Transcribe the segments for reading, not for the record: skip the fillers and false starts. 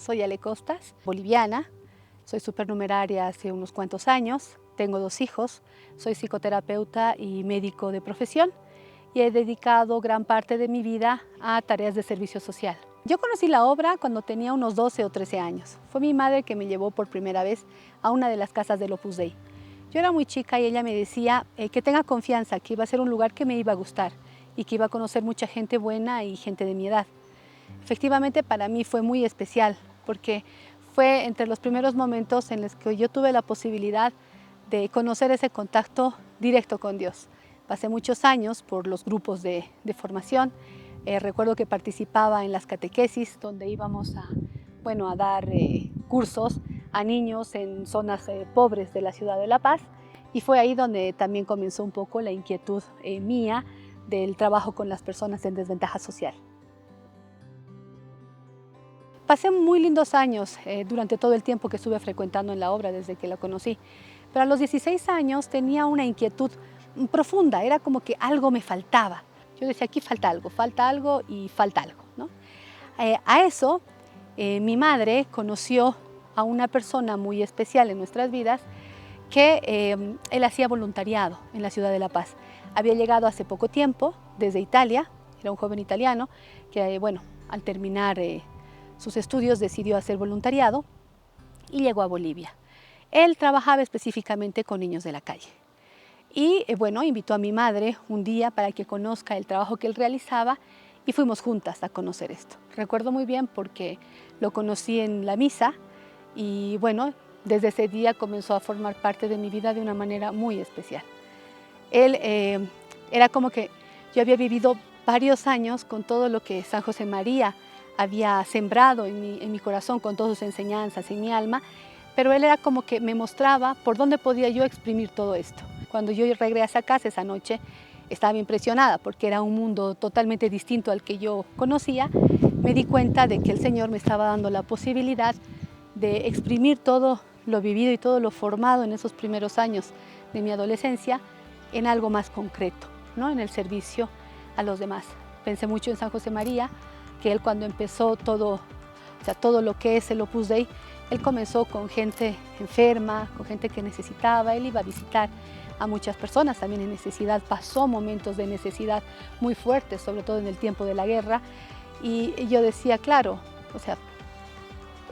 Soy Ale Costas, boliviana, soy supernumeraria hace unos cuantos años, tengo 2 hijos, soy psicoterapeuta y médico de profesión y he dedicado gran parte de mi vida a tareas de servicio social. Yo conocí la obra cuando tenía unos 12 o 13 años. Fue mi madre que me llevó por primera vez a una de las casas del Opus Dei. Yo era muy chica y ella me decía que tenga confianza, que iba a ser un lugar que me iba a gustar y que iba a conocer mucha gente buena y gente de mi edad. Efectivamente, para mí fue muy especial porque fue entre los primeros momentos en los que yo tuve la posibilidad de conocer ese contacto directo con Dios. Pasé muchos años por los grupos de formación. Recuerdo que participaba en las catequesis, donde íbamos a dar cursos a niños en zonas pobres de la ciudad de La Paz, y fue ahí donde también comenzó un poco la inquietud mía del trabajo con las personas en desventaja social. Pasé muy lindos años durante todo el tiempo que estuve frecuentando en la obra desde que la conocí, pero a los 16 años tenía una inquietud profunda, era como que algo me faltaba. Yo decía, aquí falta algo y falta algo, ¿no? A eso, mi madre conoció a una persona muy especial en nuestras vidas que él hacía voluntariado en la ciudad de La Paz. Había llegado hace poco tiempo desde Italia, era un joven italiano que, al terminar sus estudios decidió hacer voluntariado y llegó a Bolivia. Él trabajaba específicamente con niños de la calle. Y invitó a mi madre un día para que conozca el trabajo que él realizaba y fuimos juntas a conocer esto. Recuerdo muy bien porque lo conocí en la misa y desde ese día comenzó a formar parte de mi vida de una manera muy especial. Él era como que yo había vivido varios años con todo lo que San José María había sembrado en mi corazón, con todas sus enseñanzas, en mi alma, pero él era como que me mostraba por dónde podía yo exprimir todo esto. Cuando yo regresé a casa esa noche, estaba impresionada porque era un mundo totalmente distinto al que yo conocía. Me di cuenta de que el Señor me estaba dando la posibilidad de exprimir todo lo vivido y todo lo formado en esos primeros años de mi adolescencia en algo más concreto, ¿no? En el servicio a los demás. Pensé mucho en San José María, que él cuando empezó todo lo que es el Opus Dei, él comenzó con gente enferma, con gente que necesitaba. Él iba a visitar a muchas personas también en necesidad, pasó momentos de necesidad muy fuertes, sobre todo en el tiempo de la guerra, y yo decía, claro,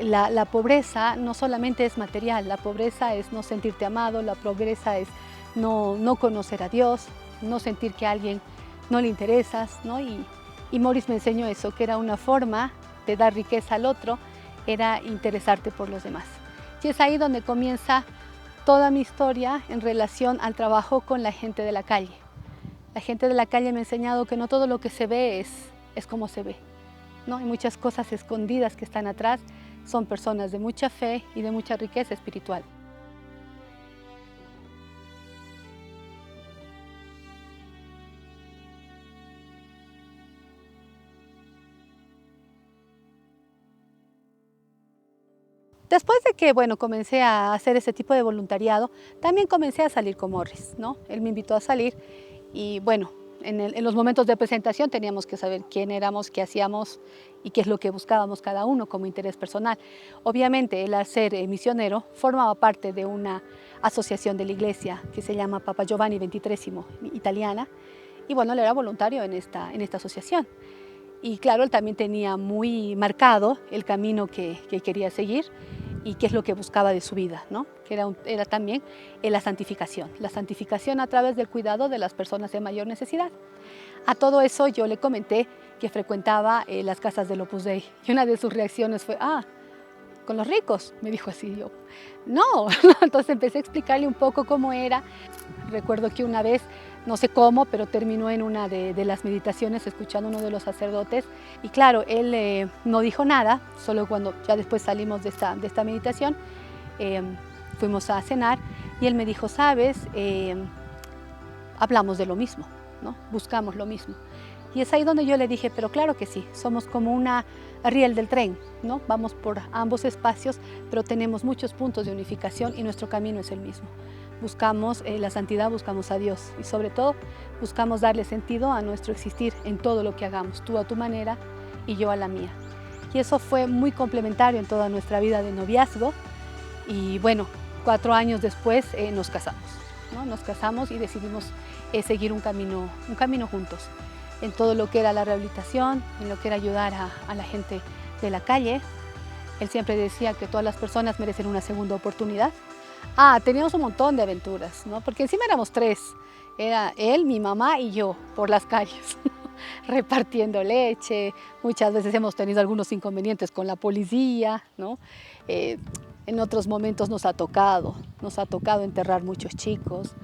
la pobreza no solamente es material, la pobreza es no sentirte amado, la pobreza es no conocer a Dios, no sentir que a alguien no le interesas, ¿no? Y Morris me enseñó eso, que era una forma de dar riqueza al otro, era interesarte por los demás. Y es ahí donde comienza toda mi historia en relación al trabajo con la gente de la calle. La gente de la calle me ha enseñado que no todo lo que se ve es como se ve, ¿no? Hay muchas cosas escondidas que están atrás, son personas de mucha fe y de mucha riqueza espiritual. Después de que comencé a hacer ese tipo de voluntariado, también comencé a salir con Morris, ¿no? Él me invitó a salir y en los momentos de presentación teníamos que saber quién éramos, qué hacíamos y qué es lo que buscábamos cada uno como interés personal. Obviamente, él al ser misionero formaba parte de una asociación de la iglesia que se llama Papa Giovanni XXIII, italiana, y él era voluntario en esta asociación. Y claro, él también tenía muy marcado el camino que quería seguir y qué es lo que buscaba de su vida, ¿no? Que era también la santificación a través del cuidado de las personas de mayor necesidad. A todo eso yo le comenté que frecuentaba las casas del Opus Dei y una de sus reacciones fue, con los ricos, me dijo así. Yo, no. Entonces empecé a explicarle un poco cómo era. Recuerdo que una vez, no sé cómo, pero terminó en una de las meditaciones escuchando a uno de los sacerdotes y claro, él no dijo nada, solo cuando ya después salimos de esta meditación, fuimos a cenar y él me dijo, ¿sabes? Hablamos de lo mismo, ¿no? Buscamos lo mismo. Y es ahí donde yo le dije, pero claro que sí, somos como una riel del tren, ¿no? Vamos por ambos espacios, pero tenemos muchos puntos de unificación y nuestro camino es el mismo. Buscamos la santidad, buscamos a Dios y sobre todo buscamos darle sentido a nuestro existir en todo lo que hagamos, tú a tu manera y yo a la mía. y eso fue muy complementario en toda nuestra vida de noviazgo. Y bueno, 4 años después nos casamos, ¿no? Nos casamos y decidimos seguir un camino juntos en todo lo que era la rehabilitación, en lo que era ayudar a la gente de la calle. Él siempre decía que todas las personas merecen una segunda oportunidad. Teníamos un montón de aventuras, ¿no? Porque encima éramos 3. Era él, mi mamá y yo por las calles, repartiendo leche. Muchas veces hemos tenido algunos inconvenientes con la policía, ¿no? En otros momentos nos ha tocado enterrar muchos chicos.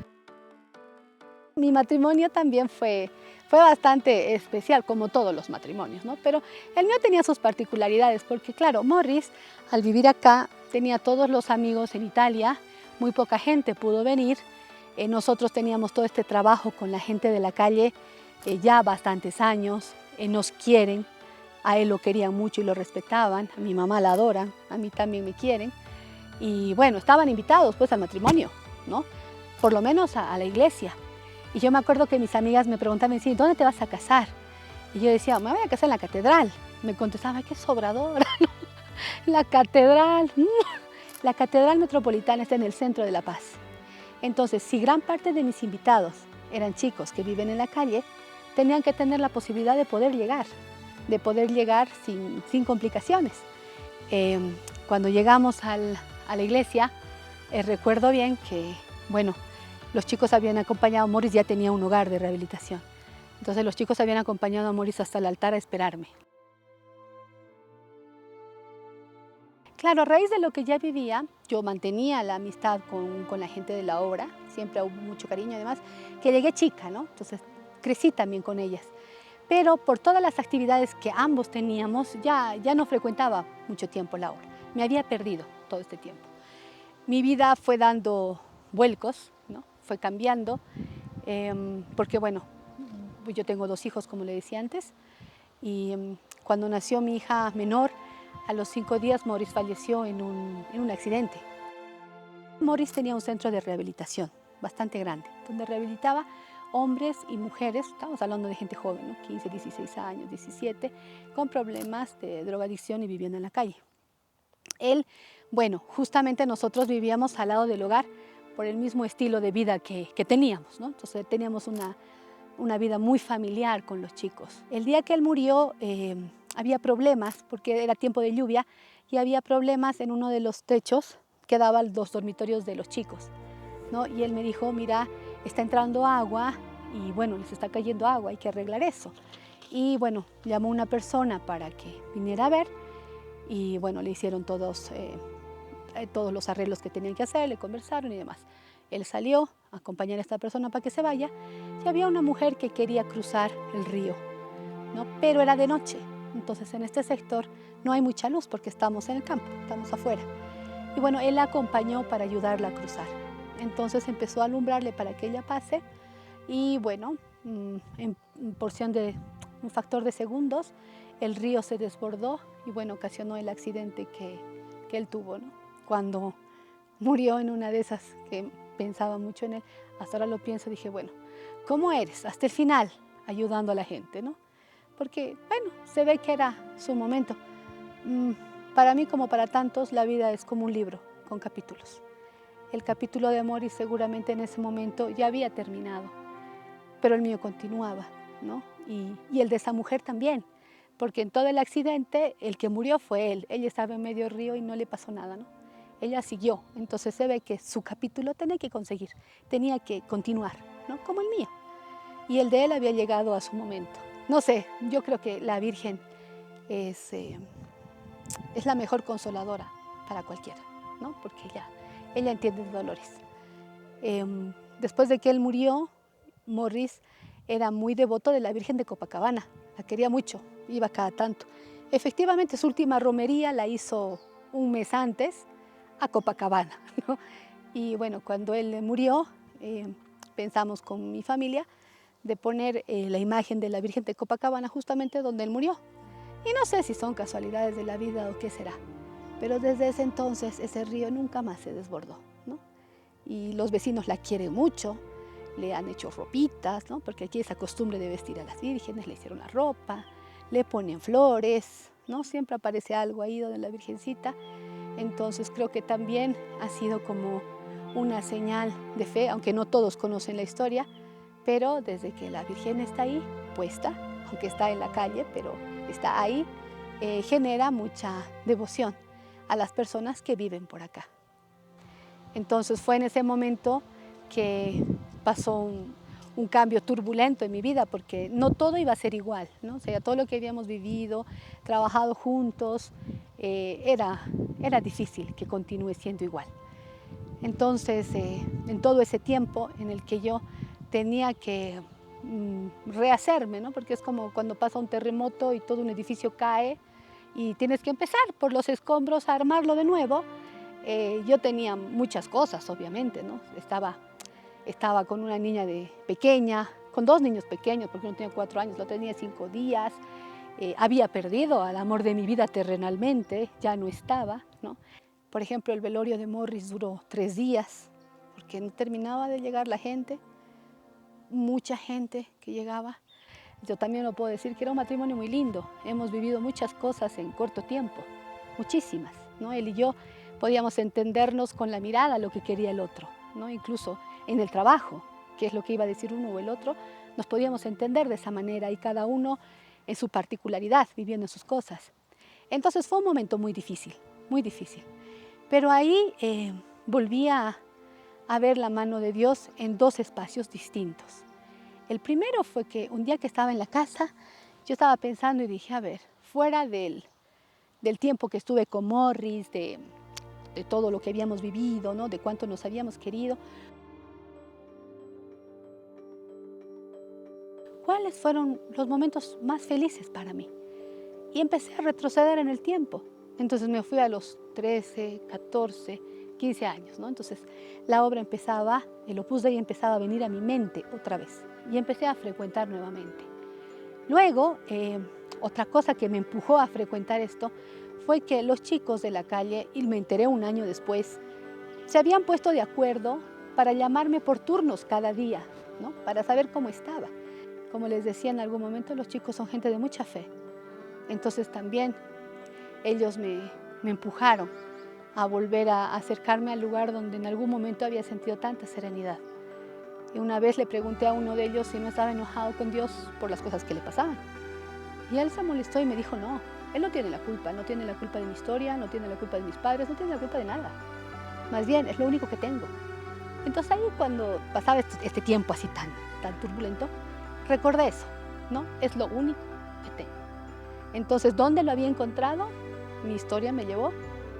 Mi matrimonio también fue bastante especial, como todos los matrimonios, ¿no? Pero el mío tenía sus particularidades, porque claro, Morris, al vivir acá, tenía todos los amigos en Italia, muy poca gente pudo venir. Nosotros teníamos todo este trabajo con la gente de la calle ya bastantes años, nos quieren, a él lo querían mucho y lo respetaban, a mi mamá la adoran, a mí también me quieren. Y bueno, estaban invitados pues al matrimonio, ¿no? Por lo menos a la iglesia. Y yo me acuerdo que mis amigas me preguntaban, sí, ¿dónde te vas a casar? Y yo decía, me voy a casar en la catedral. Me contestaba, qué sobradora, ¿no? La catedral, la catedral metropolitana está en el centro de La Paz. Entonces, si gran parte de mis invitados eran chicos que viven en la calle, tenían que tener la posibilidad de poder llegar sin complicaciones. Cuando llegamos a la iglesia, recuerdo bien que, bueno, los chicos habían acompañado, Morris ya tenía un hogar de rehabilitación. Entonces los chicos habían acompañado a Morris hasta el altar a esperarme. Claro, a raíz de lo que ya vivía, yo mantenía la amistad con la gente de la obra, siempre hubo mucho cariño, además, que llegué chica, ¿no? Entonces crecí también con ellas. Pero por todas las actividades que ambos teníamos, ya no frecuentaba mucho tiempo la obra. Me había perdido todo este tiempo. Mi vida fue dando vuelcos, ¿no? Fue cambiando, porque bueno, yo tengo 2 hijos, como le decía antes, y cuando nació mi hija menor, a los 5 días Morris falleció en un accidente. Morris tenía un centro de rehabilitación bastante grande, donde rehabilitaba hombres y mujeres, estamos hablando de gente joven, ¿no? 15, 16 años, 17, con problemas de drogadicción y viviendo en la calle. Él, bueno, justamente nosotros vivíamos al lado del hogar por el mismo estilo de vida que teníamos, ¿no? Entonces teníamos una vida muy familiar con los chicos. El día que él murió había problemas, porque era tiempo de lluvia, y había problemas en uno de los techos que daba a los dormitorios de los chicos, ¿no? Y él me dijo, mira, está entrando agua y bueno, les está cayendo agua, hay que arreglar eso. Y bueno, llamó una persona para que viniera a ver y bueno, le hicieron todos los arreglos que tenían que hacer, le conversaron y demás. Él salió a acompañar a esta persona para que se vaya y había una mujer que quería cruzar el río, ¿no? Pero era de noche, entonces en este sector no hay mucha luz porque estamos en el campo, estamos afuera. Y bueno, él la acompañó para ayudarla a cruzar. Entonces empezó a alumbrarle para que ella pase y bueno, en porción de un factor de segundos, el río se desbordó y bueno, ocasionó el accidente que él tuvo, ¿no? Cuando murió en una de esas que pensaba mucho en él, hasta ahora lo pienso, dije, bueno, ¿cómo eres? Hasta el final, ayudando a la gente, ¿no? Porque, bueno, se ve que era su momento. Para mí, como para tantos, la vida es como un libro con capítulos. El capítulo de Morris seguramente en ese momento ya había terminado, pero el mío continuaba, ¿no? Y el de esa mujer también, porque en todo el accidente el que murió fue él. Ella estaba en medio río y no le pasó nada, ¿no? Ella siguió, entonces se ve que su capítulo tenía que conseguir, tenía que continuar, ¿no? Como el mío. Y el de él había llegado a su momento. No sé, yo creo que la Virgen es la mejor consoladora para cualquiera, ¿no? Porque ella entiende de dolores. Después de que él murió, Morris era muy devoto de la Virgen de Copacabana, la quería mucho, iba cada tanto. Efectivamente, su última romería la hizo un mes antes a Copacabana, ¿no? Y bueno, cuando él murió, pensamos con mi familia de poner la imagen de la Virgen de Copacabana justamente donde él murió. Y no sé si son casualidades de la vida o qué será, pero desde ese entonces ese río nunca más se desbordó, ¿no? Y los vecinos la quieren mucho, le han hecho ropitas, ¿no? Porque aquí esa costumbre de vestir a las vírgenes, le hicieron la ropa, le ponen flores, ¿no? Siempre aparece algo ahí donde la Virgencita. Entonces creo que también ha sido como una señal de fe, aunque no todos conocen la historia, pero desde que la Virgen está ahí, puesta, aunque está en la calle, pero está ahí, genera mucha devoción a las personas que viven por acá. Entonces fue en ese momento que pasó un cambio turbulento en mi vida, porque no todo iba a ser igual, ¿no? O sea, todo lo que habíamos vivido, trabajado juntos, era difícil que continúe siendo igual. Entonces, en todo ese tiempo en el que yo tenía que rehacerme, ¿no? Porque es como cuando pasa un terremoto y todo un edificio cae y tienes que empezar por los escombros a armarlo de nuevo. Yo tenía muchas cosas, obviamente, ¿no? Estaba con una niña pequeña, con dos niños pequeños, porque uno tenía 4 años, la otra tenía 5 días. Había perdido al amor de mi vida terrenalmente, ya no estaba, ¿no? Por ejemplo, el velorio de Morris duró 3 días, porque no terminaba de llegar la gente, mucha gente que llegaba. Yo también lo puedo decir que era un matrimonio muy lindo. Hemos vivido muchas cosas en corto tiempo, muchísimas, ¿no? Él y yo podíamos entendernos con la mirada lo que quería el otro, ¿no? Incluso en el trabajo, qué es lo que iba a decir uno o el otro, nos podíamos entender de esa manera y cada uno en su particularidad, viviendo sus cosas. Entonces fue un momento muy difícil, muy difícil. Pero ahí volví a ver la mano de Dios en 2 espacios distintos. El primero fue que un día que estaba en la casa, yo estaba pensando y dije, a ver, fuera del tiempo que estuve con Morris, de todo lo que habíamos vivido, ¿no? De cuánto nos habíamos querido, ¿cuáles fueron los momentos más felices para mí? Y empecé a retroceder en el tiempo. Entonces me fui a los 13, 14, 15 años, ¿no? Entonces la obra empezaba, el Opus Dei empezaba a venir a mi mente otra vez y empecé a frecuentar nuevamente. Luego, otra cosa que me empujó a frecuentar esto fue que los chicos de la calle, y me enteré un año después, se habían puesto de acuerdo para llamarme por turnos cada día, ¿no? Para saber cómo estaba. Como les decía en algún momento, los chicos son gente de mucha fe. Entonces también ellos me empujaron a volver a acercarme al lugar donde en algún momento había sentido tanta serenidad. Y una vez le pregunté a uno de ellos si no estaba enojado con Dios por las cosas que le pasaban. Y él se molestó y me dijo, no, él no tiene la culpa, no tiene la culpa de mi historia, no tiene la culpa de mis padres, no tiene la culpa de nada. Más bien, es lo único que tengo. Entonces ahí cuando pasaba este tiempo así tan turbulento, recordé eso, ¿no? Es lo único que tengo. Entonces, ¿dónde lo había encontrado? Mi historia me llevó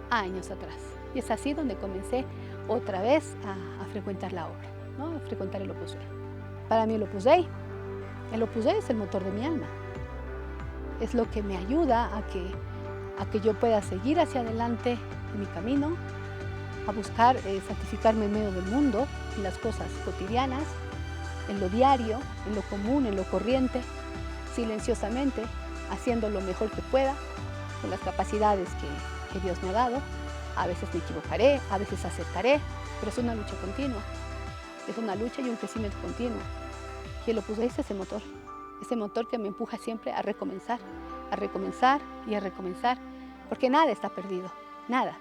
años atrás. Y es así donde comencé otra vez a frecuentar la obra, ¿no? A frecuentar el Opus Dei. Para mí el Opus Dei es el motor de mi alma. Es lo que me ayuda a que yo pueda seguir hacia adelante en mi camino, a buscar santificarme en medio del mundo, en las cosas cotidianas, en lo diario, en lo común, en lo corriente, silenciosamente, haciendo lo mejor que pueda, con las capacidades que Dios me ha dado. A veces me equivocaré, a veces acertaré, pero es una lucha continua. Es una lucha y un crecimiento continuo. Y el Opus Dei es ese motor que me empuja siempre a recomenzar y a recomenzar, porque nada está perdido, nada.